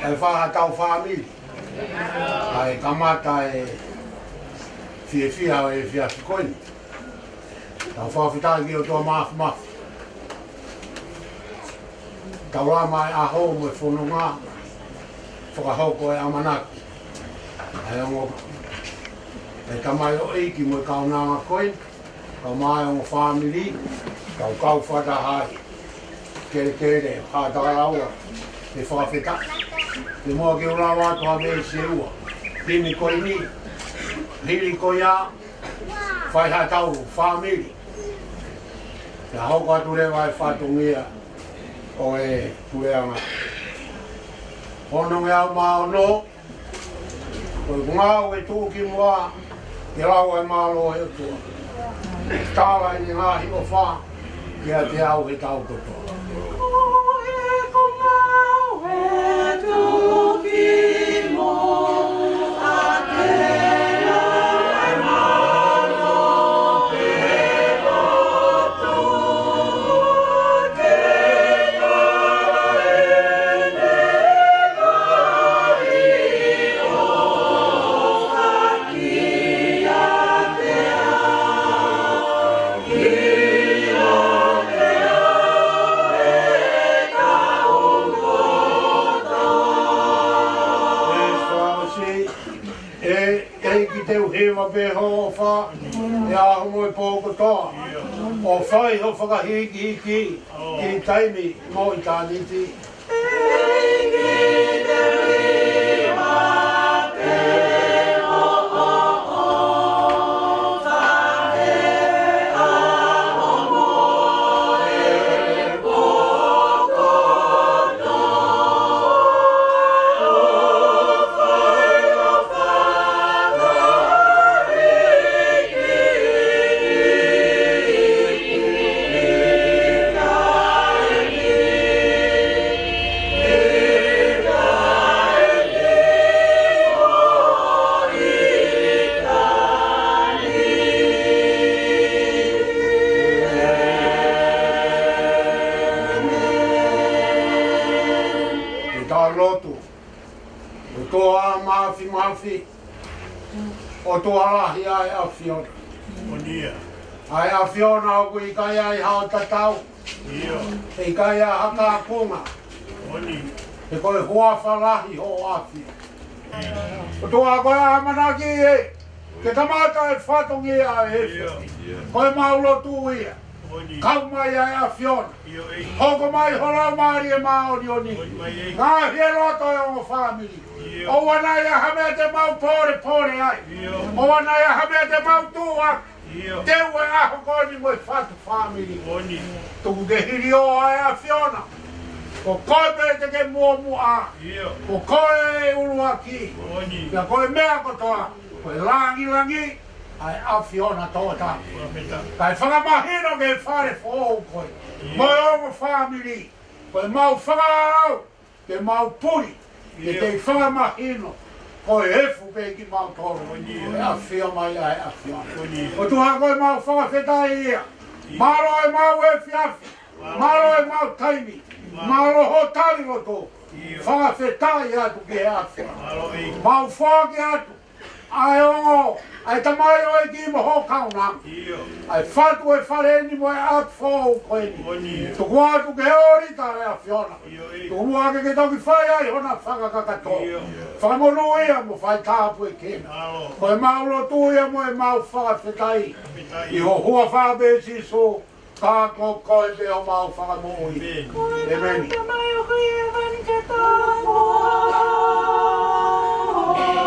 ai whahatau whamiri. Ai kamata e whia e whia whikoini. Tau whawhitangi o tua mafu. Tau rā mai aho mo e whononga. Whakahoko e amanaki. Ai ongo e tamai o eiki mo e kaunanga koe. Kau mai ongo whamiri. Kau whatahai. Kere, hātaraua. E whawhita. Te mua ke ura watu ha mei se ua. Tini koe ni. Hiri koe a. Whai hatauru, whamiri. Te hauka atu rewa e whatungia. O e tureanga. Hono me au mao no. Koe ngau e tūki mua. Te rau e malo e utua. Tāra i ngahi o wha. Kia te au he tau kotoa. Hewa beho wha, e aho mo e pōko toa. O whai ho whakahiki ki taimi mo I tāniti. Mafi. O to alahi ai a Fiona. Ai a Fiona o kui kai ai hao tatau. E kai a haka kunga. E koe hua whalahi ho afi. O to a koe a manaki e. Ke tamata e whatongi a e. Koe maulo tu ia. Kau mai ai a Fiona. Hoko mai holau maari e maori o ni. Ngā hie roto e o family. O wana ia hamea te mau pore ai. O wana ia hamea te mau tua. Teu e aho koni mo e whatu family. Tuku ke hiri o ai a Fiona. Ko koe pe te ke mua a. Ko koe e urua ki. Ia koe mea kotoa. Koe langi. Ai a Fiona tōta. Kai whakamahino ke whare whou koe. Mo e ongo family. Koe mau whakau. Ke mau puri. Ke te whakamahino. Koe hefu pe ki mau toro. E a whio mai ai a Fiona. O tuha koe mau whakawhetai ia. Maro e mau e whiafi. Maro e mau taimi. Maro ho tari roto. Whakawhetai atu ke a Fiona. Mau whaki atu. Ai ongo. Ai tamai o e ki mo ho kaunang. Ai whatu e whareni mo e at whou koe ni. Tuku atu ke ori ta rea Fiona. Tuku mua ke toki whai ai hona whakakakato. Whakamonu ia mo whai tāpu e kena. Koe maulo tu ia mo e mau whakawhetai. I ho hua whabesi so kako koe te o mau whakamonu i. Amen. Yeah.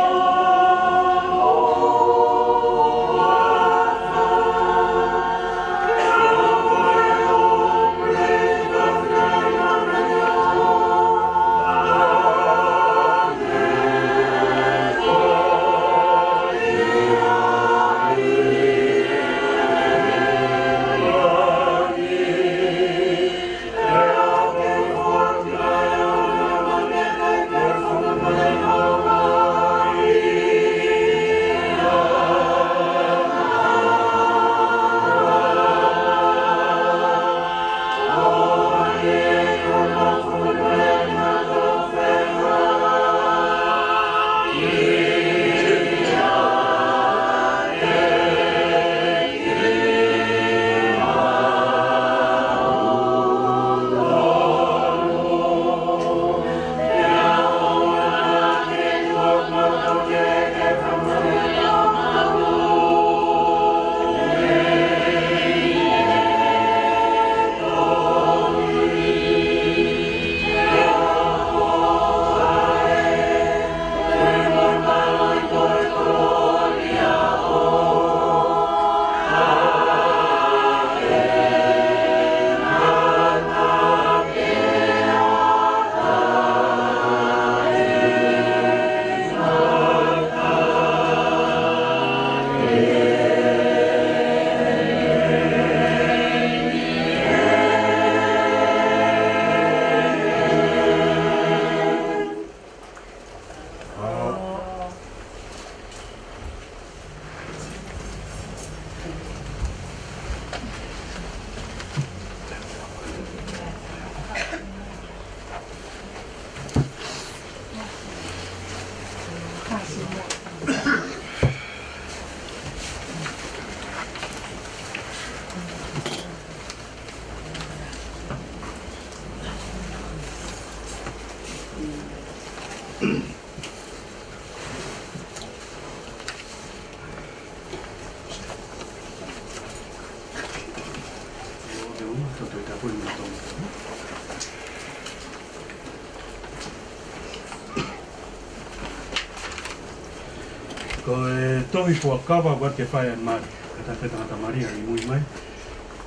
Ko e tohi fua kawa wat ke whai an mari. E tape tangata Maria i Moimoi.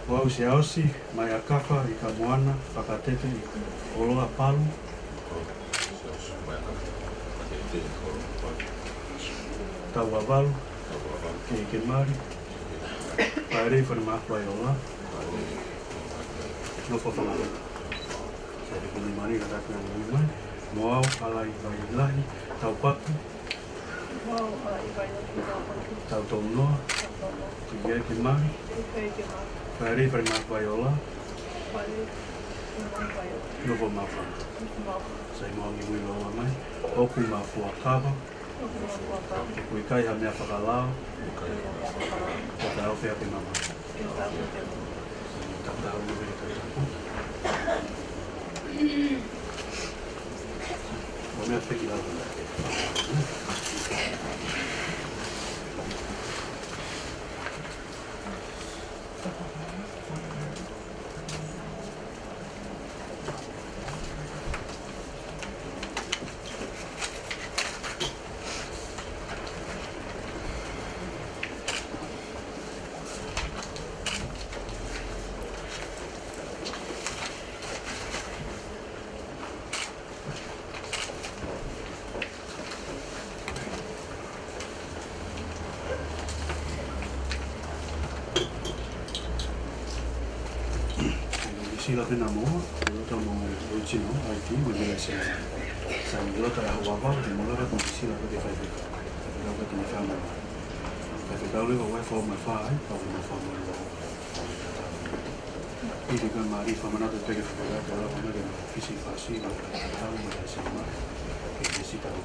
Ko au Siaosi Maeakafa i ka moana, whakatete i Oloa Palu. Tau avalu, ke mari. Paerei whare mahua i Ola. No whawhamare. Sa te kuni mari ka tape an Moimoi. Mo au ala i Vailahi Taupaki. Tau tau noa, ki ke mari. Paerei whare mahua i Ola. No po mawha. Sai moangi mui loa mai. Oku mawhua kawa. Ke kui kai ha mea whakalao. Ka tau whea pe mama. Ka tau nuhi ka tapu. O mea whiki lau. Sila pena moa, lota mo original IT mo dile se sa lota la wava de mo lota con sila ko de fai de la ko de fama ka te dau le o wa for my fai pa mo fa mo lo i de ka mari fa mana de te fa la ka la mo de fisi fa si la ka mo de se ma ke necesita mo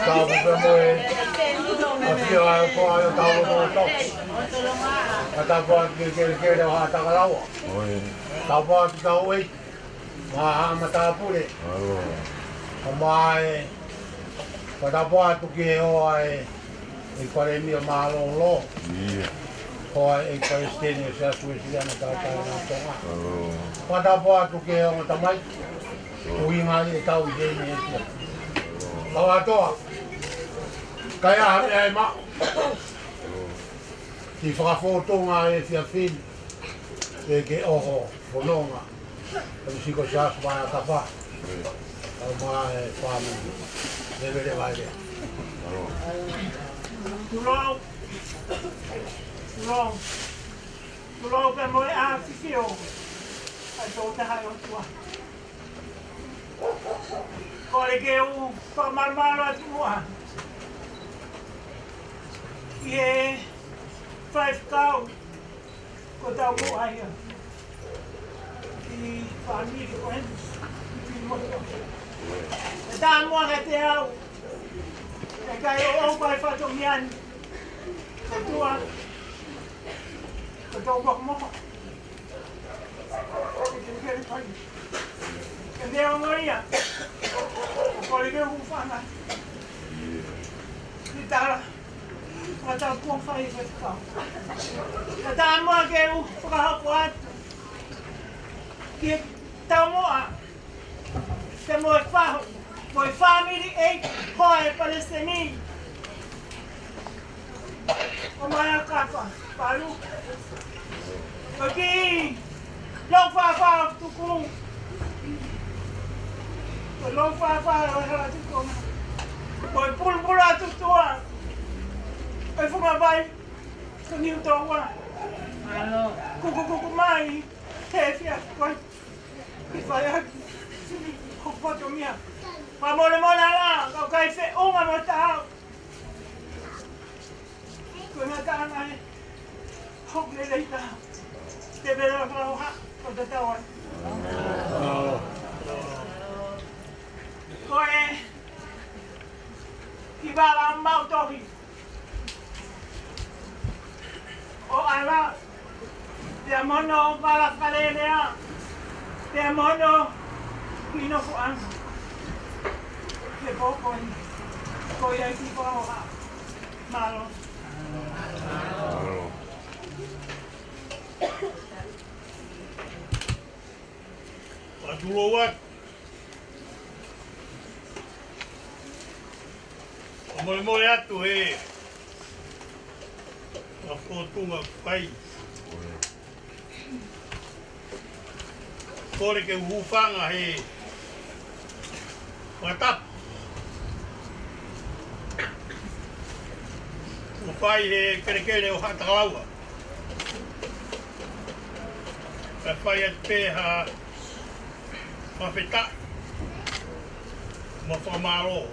tau pe moe a fio ai ko ai tau no to kata po ke o ha ta kalawa tau po tau e ma ha mata pule o mai kata po tu ke o ai e kore mi o malo lo ko e palestine sa suesiana ta ta na tonga kata po tu ke o tamai o inga e tau i ni e Paula toa. Kaya hame ai ma. Ki whakafotonga e fia whini. E ke oho, whanonga. Kami siko Siaosi Maeakafa. Au maa e whamini. Levele vaile. Tulou. Tulou pe moe a fifio. Ai tō te hai o tua. Kore ke u whamarmaro atu mua. I e 5 kau ko tau mua ia. I whamiri ko hen. I whimoto. E tā mua ka te au. E kai o au kai whatomiani. Ko tua. Ko tau wak moho. E te kere pai. E leo ngoria. Kore ke hufanga. Ni tara. Kata kua whai e whekau. Kata mua ke u whakahaku atu. Ki tau moa. Te moe whahu. Moe whamiri e hoe Palestini. O Maeakafa Palu. O ki lau whawhau tuku. O lau whawhau o hera tukona. O e pulpula tutua. O e whungawai. Ko niu tōua. Kuku mai. Te fia koi. I whai aki. Ko poto mia. Ma mole la. Kau kai whe unga mo tau. Ko nga tāna e. Hok le leita. Te vera whau ha. Ko te tauan. Ko e. Ki wala mau tohi. O ala. Te mono wala Fakalelea. Te mono. Kino fuang. Te pokoi. Ko ia ki whau ha. Malo. Patulowat. Moimoi atu he. Whakotunga whai. Kore ke hufanga he. Watap. Whai he kerekere o hatalaua. Ka whai at peha mawheta. Mawhamaro.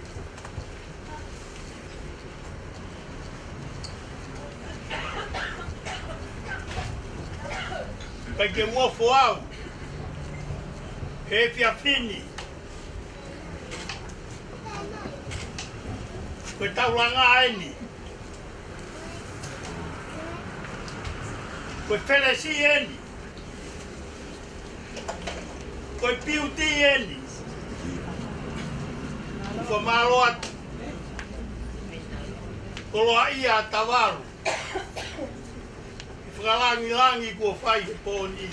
Kai ke uofo au. He fia whini. Koe tauranga aini. Koe whelesi eni. Koe piuti eni. Koe malo atu. Koloa ia tawaru. Whakalangi kua whai he pōni.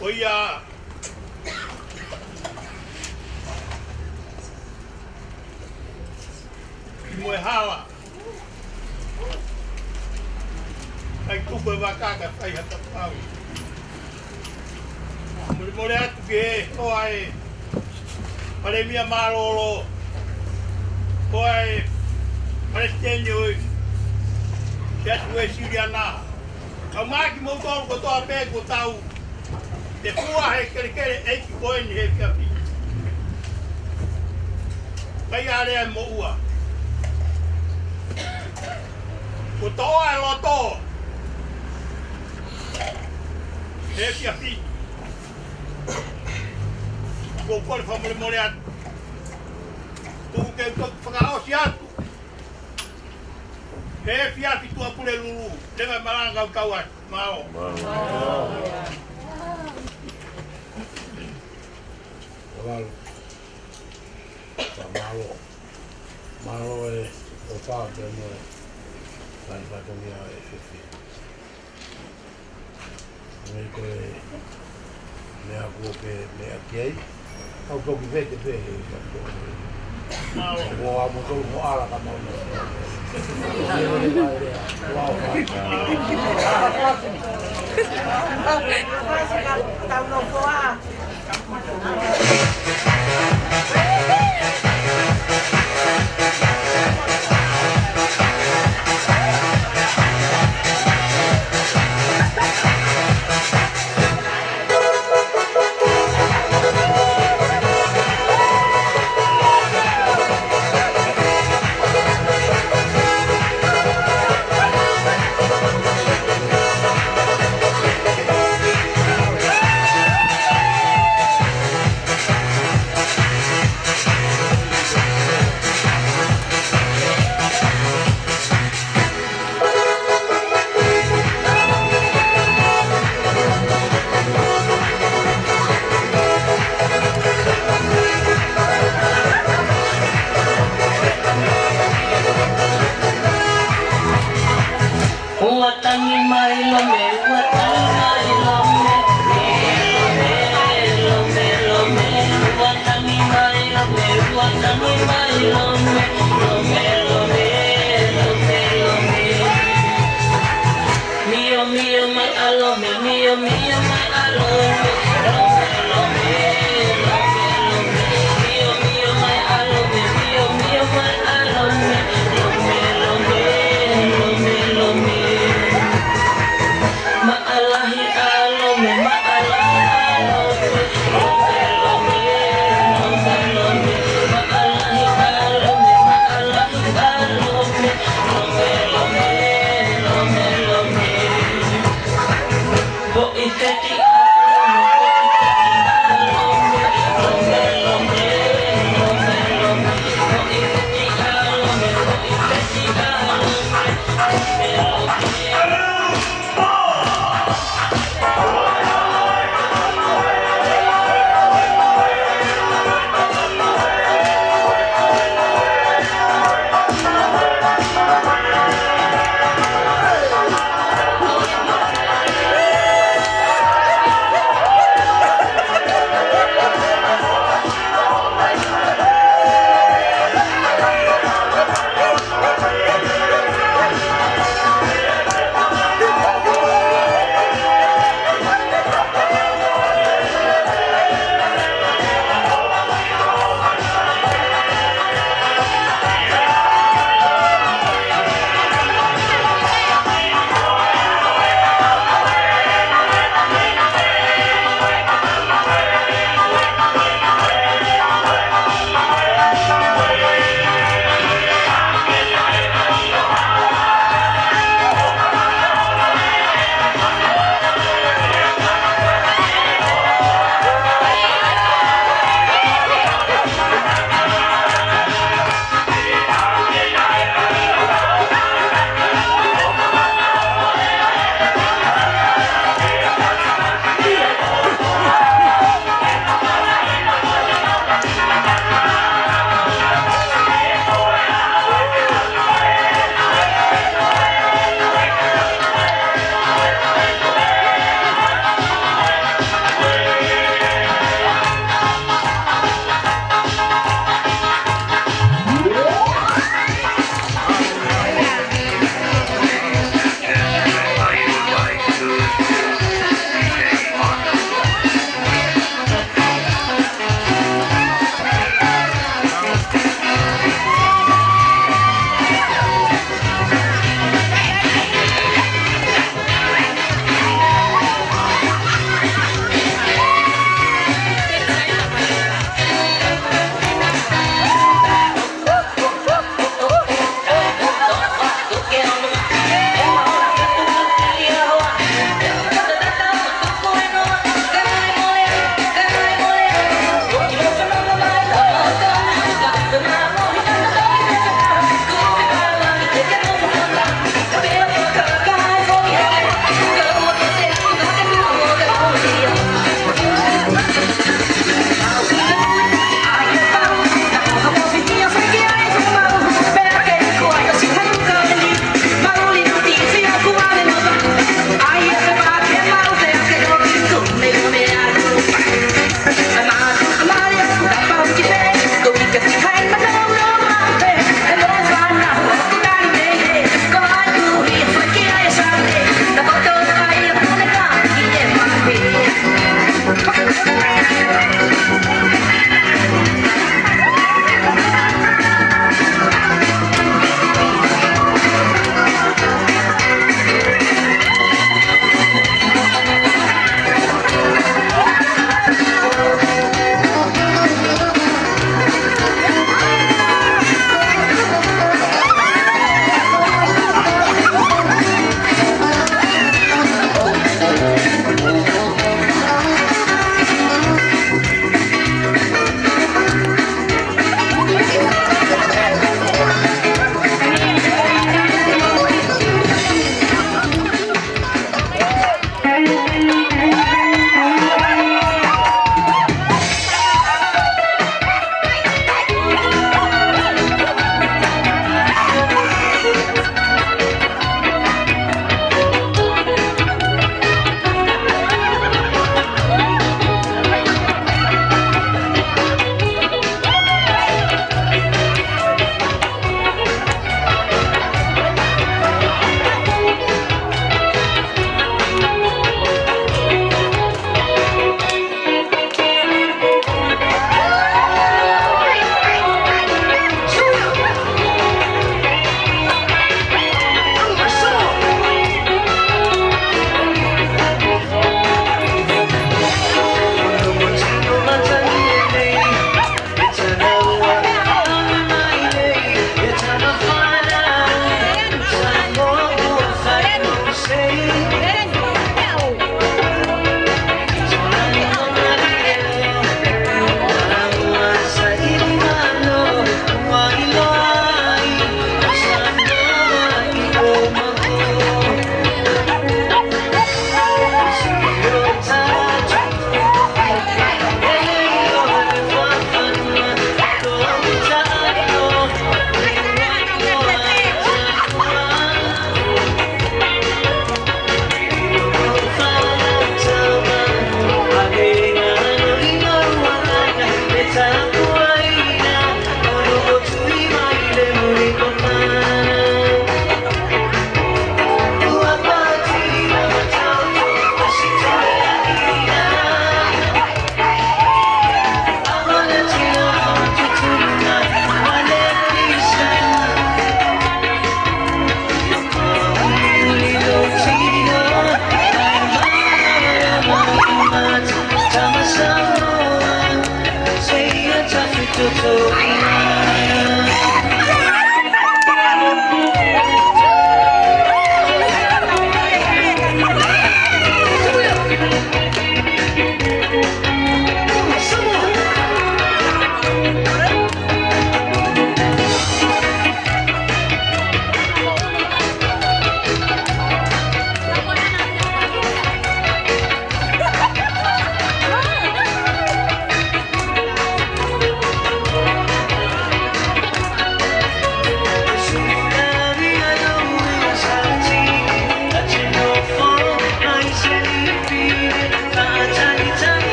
Ko ia moe hala. Kai tuko e wakaka whai hata pau. Mure atu ke he hoa e pare mia maroro. Hoa e Palestine oi. Te atu e Siriana. Kau maki mo tolu ko toa pe ko tau. Te kua he kerekere eiki koeni he whiapi. Kai area mo ua. Ko toa e loto. He whiapi. Ko kore whamore more atu. tuku ke whakaosi atu. He whiawhi tua pule lulu, lenga maranga kau atu, mao. Malo. Malo e o tāke mo e tai whatongia e whiwhi. Mei koe mea kuope mea kiei. Au toki vete pehe i whatongia. Mo a mo tolu mo ala ka mauna. Wow. Tau no poa.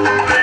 Bye.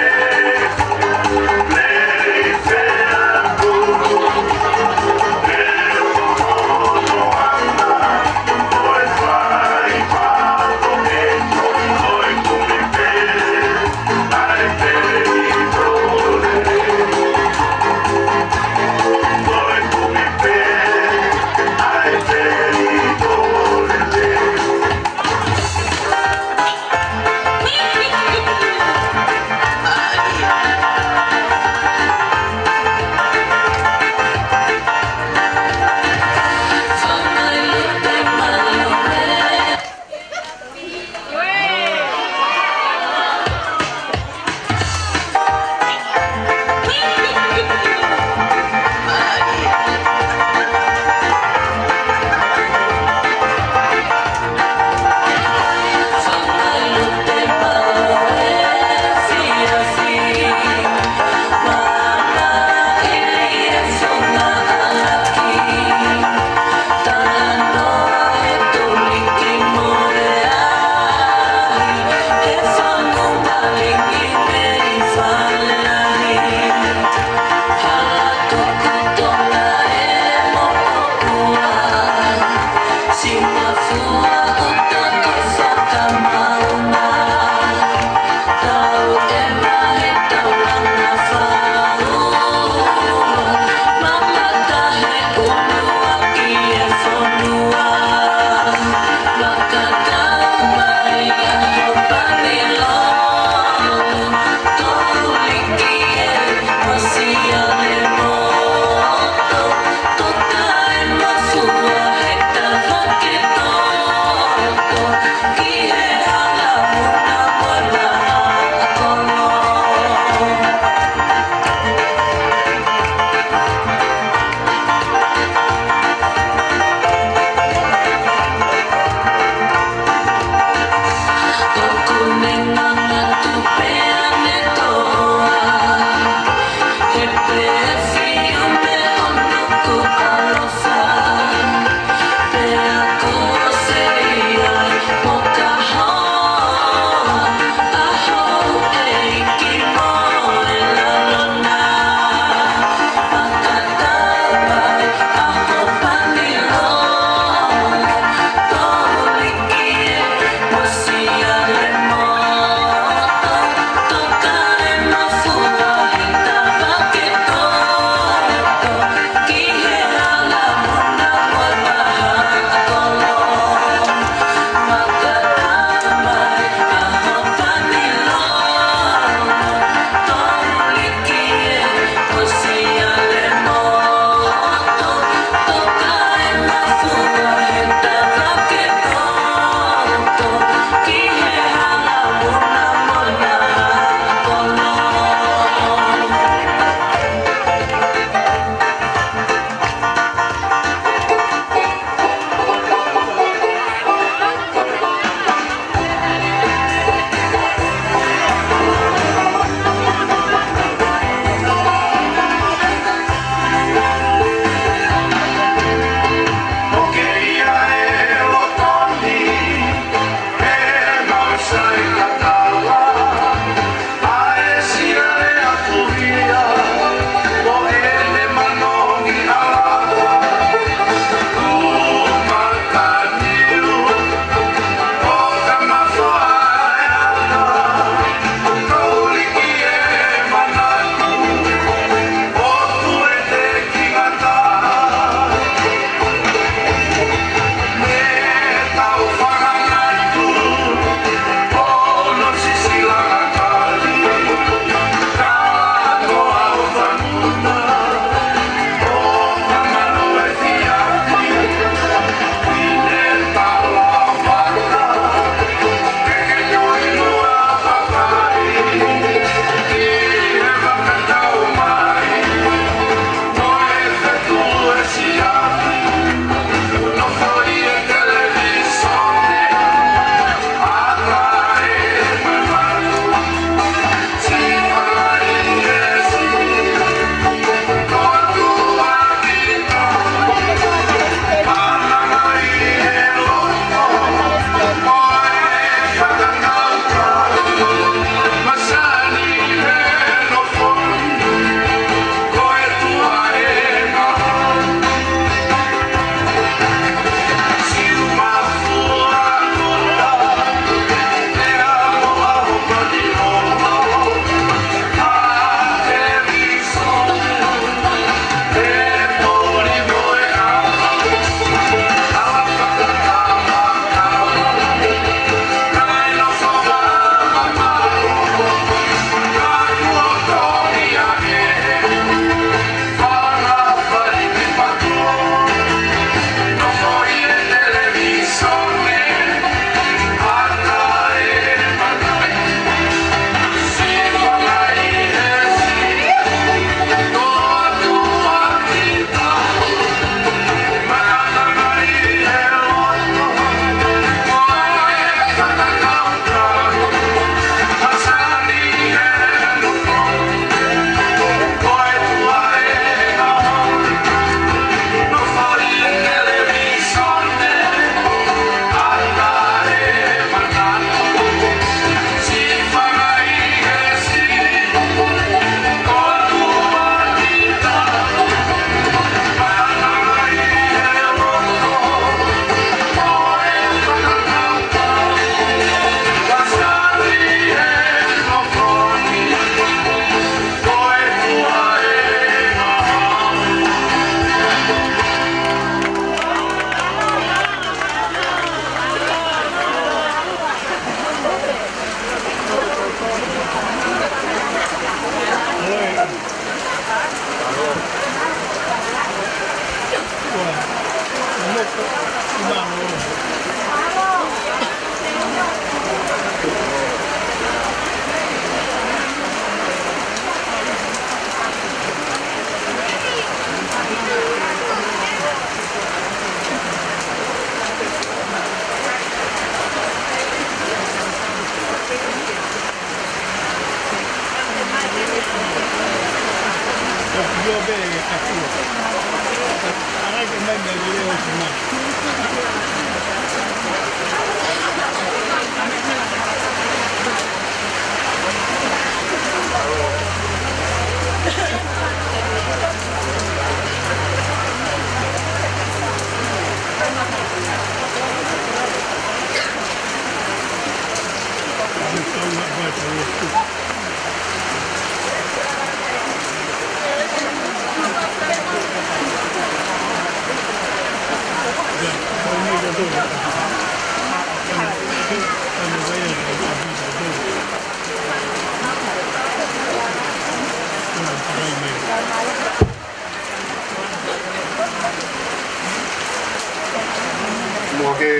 Mua ke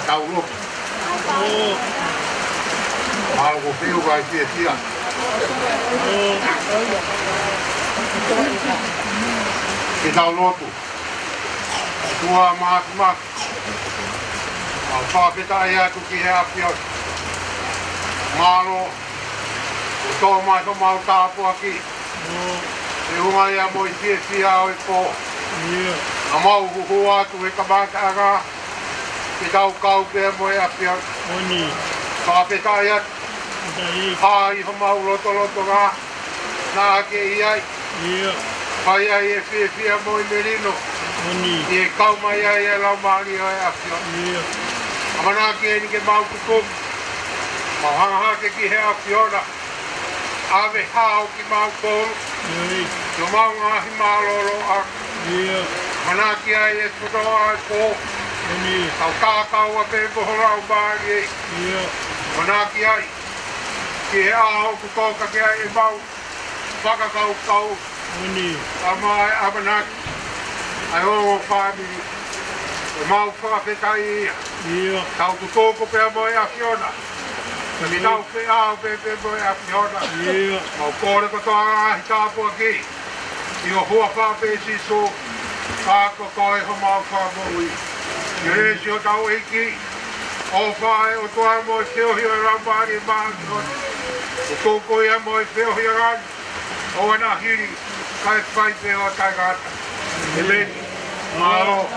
tau lo. Ko piu kai sia. Ki tau lotu. Tua mak. Whaketa ea tuki he apio. Malo. Tō mai ko mau Taupaki. E hunga ea moi sia o ko. A mau huhu atu he ka mātanga. Ki tau kau pēr moi apio. Whaketa ea. Hai ho mau loto ngā. Nā ke iai. Pai ai e whia moi merino. I e kau mai ai e lau maari o e apio. Amana ki e ni ke mau kukum. Mau hanga ke ki he apiona. Ave hao ki mau kolu. No mau ngahi malolo a. Mana ki ai e tutoa e ko. Tau kākau a pe poholau maari e. Mana ki ai. Ki he aho kutoka ki ai e mau. Whakakau. Amai amanaki. Ai o family. E mau whakapetai ia. Tau tutoko pēr moi a Fiona. Ki tau wheao pēr moi a Fiona. Mau kore katoa ngahi Taupaki. I o hua whapesi so. Kāko koe ho mau whamoi. I resi o tau eiki. O whae o toa moi whiohi o rampari e maangi honi. O toko ia moi whiohi o rani. O ana hiri. Kai whai pēo a taigata. E meni. Malo.